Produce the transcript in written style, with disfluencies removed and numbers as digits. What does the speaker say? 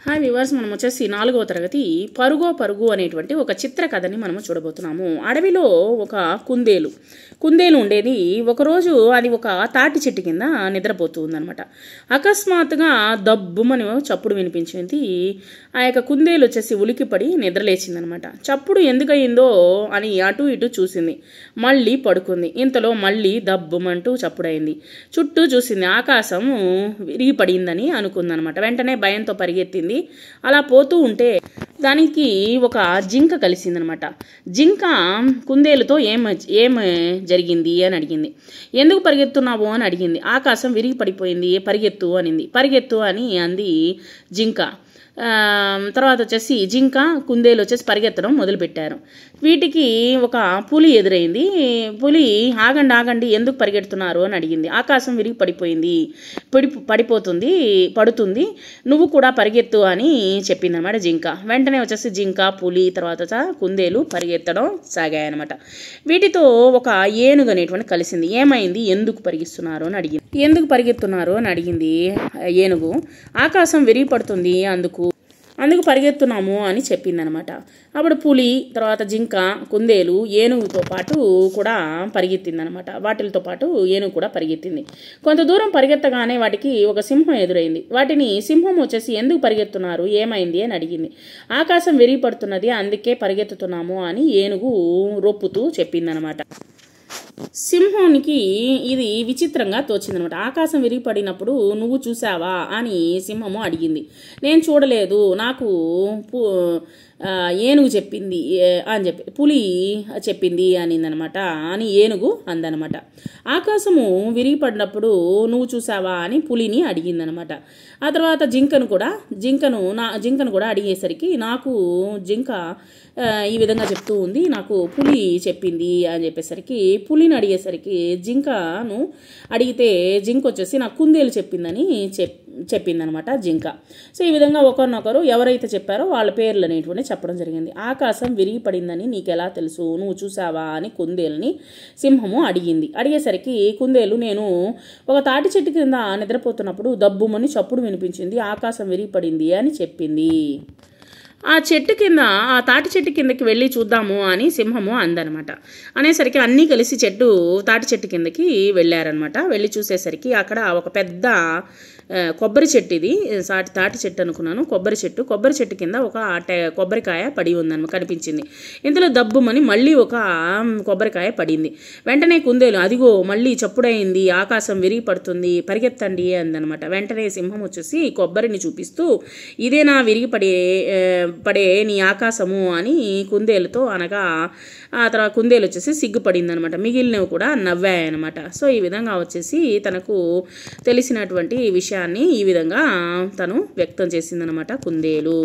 Hi viewers, మనం వచ్చేసి 4వ తరగతి పరుగో పరుగు అనేటువంటి ఒక చిత్ర కథని మనము చూడబోతున్నాము. అడవిలో ఒక కుందేలు ఉండేది. ఒకరోజు అది ఒక తాటి చెట్టు కింద నిద్రపోతూ ఉందనమాట. అకస్మాత్తుగా దబ్బుమని చప్పుడు వినిపించింది. ఆ యొక్క కుందేలు వచ్చేసి ఉలికిపడి నిద్రలేచిందనమాట. చప్పుడు ఎందుకయిందో అని అటు ఇటు చూసింది. మళ్ళీ పడుకుంది. ఇంతలో మళ్ళీ దబ్బుమంటూ చప్పుడైంది. చుట్టూ చూసింది. ఆకాశం విరిగిపడిందని అనుకుందనమాట. వెంటనే భయంతో పరిగెత్తింది. అలా పోతూ ఉంటే దానికి ఒక జింక కలిసిందనమాట. జింక కుందేలుతో ఏం జరిగింది అని అడిగింది. ఎందుకు పరిగెత్తున్నావు అని అడిగింది. ఆకాశం విరిగి పడిపోయింది, పరిగెత్తు అనింది. పరిగెత్తు అని అంది జింక. తర్వాత వచ్చేసి జింక కుందేలు వచ్చేసి పరిగెత్తడం మొదలుపెట్టారు. వీటికి ఒక పులి ఎదురైంది. పులి ఆగండి ఎందుకు పరిగెడుతున్నారు అని అడిగింది. ఆకాశం విరిగి పడిపోయింది, పడుతుంది, నువ్వు కూడా పరిగెత్తు అని చెప్పింది అనమాట జింక. వెంటనే వచ్చేసి జింక, పులి, తర్వాత కుందేలు పరిగెత్తడం సాగాయనమాట. వీటితో ఒక ఏనుగు అనేటువంటి కలిసింది. ఏమైంది, ఎందుకు పరిగెత్తున్నారు అని అడిగింది ఏనుగు. ఆకాశం విరిగి పడుతుంది, అందుకు పరిగెత్తున్నాము అని చెప్పిందనమాట. అప్పుడు పులి, తర్వాత జింక, కుందేలు ఏనుగుతో పాటు కూడా పరిగెత్తిందనమాట. వాటితో పాటు ఏనుగు కూడా పరిగెత్తింది. కొంత దూరం పరిగెత్తగానే వాటికి ఒక సింహం ఎదురైంది. సింహం వచ్చేసి ఎందుకు పరిగెత్తున్నారు, ఏమైంది అని అడిగింది. ఆకాశం విరిగి పడుతున్నది, అందుకే పరిగెత్తుతున్నాము అని ఏనుగు రొప్పుతూ చెప్పిందనమాట. సింహానికి ఇది విచిత్రంగా తోచిందనమాట. ఆకాశం విరిగిపడినప్పుడు నువ్వు చూసావా అని సింహము అడిగింది. నేను చూడలేదు, నాకు ఏనుగు చెప్పింది అని పులి చెప్పింది అనిందనమాట అని ఏనుగు అందనమాట. ఆకాశము విరిగిపడినప్పుడు నువ్వు చూసావా అని పులిని అడిగిందనమాట. ఆ తర్వాత జింకను కూడా అడిగేసరికి నాకు జింక ఈ విధంగా చెప్తూ ఉంది, నాకు పులి చెప్పింది అని చెప్పేసరికి పులిని అడిగేసరికి జింకను అడిగితే జింక వచ్చేసి నాకు కుందేలు చెప్పిందని చెప్పిందనమాట జింక. సో ఈ విధంగా ఒకరినొకరు ఎవరైతే చెప్పారో వాళ్ళ పేర్లు అనేటువంటి చెప్పడం జరిగింది. ఆకాశం విరిగిపడిందని నీకెలా తెలుసు, నువ్వు చూసావా అని కుందేలుని సింహము అడిగేసరికి కుందేలు నేను ఒక తాటి చెట్టు కింద నిద్రపోతున్నప్పుడు దబ్బుమని చప్పుడు వినిపించింది, ఆకాశం విరిగిపడింది అని చెప్పింది. ఆ తాటి చెట్టు కిందకి వెళ్ళి చూద్దాము అని సింహము అందనమాట. అనేసరికి అన్నీ కలిసి తాటి చెట్టు కిందకి వెళ్ళారనమాట. వెళ్ళి చూసేసరికి అక్కడ ఒక పెద్ద కొబ్బరి చెట్టు, ఇది తాటి చెట్టు అనుకున్నాను, కొబ్బరి చెట్టు కింద ఒక కొబ్బరికాయ పడి ఉందన్నమాట కనిపించింది. ఇంతలో దబ్బుమని మళ్ళీ ఒక కొబ్బరికాయ పడింది. వెంటనే కుందేలు అదిగో మళ్ళీ చప్పుడైంది, ఆకాశం విరిగి పడుతుంది, పరిగెత్తండి అందనమాట. వెంటనే సింహం వచ్చేసి కొబ్బరిని చూపిస్తూ ఇదేనా విరిగి పడే నీ ఆకాశము అని కుందేలుతో అనగా ఆ తర్వాత కుందేలు వచ్చేసి సిగ్గుపడింది అనమాట. మిగిలినవి కూడా నవ్వాయనమాట. సో ఈ విధంగా వచ్చేసి తనకు తెలిసినటువంటి విషయాన్ని ఈ విధంగా తను వ్యక్తం చేసిందనమాట కుందేలు.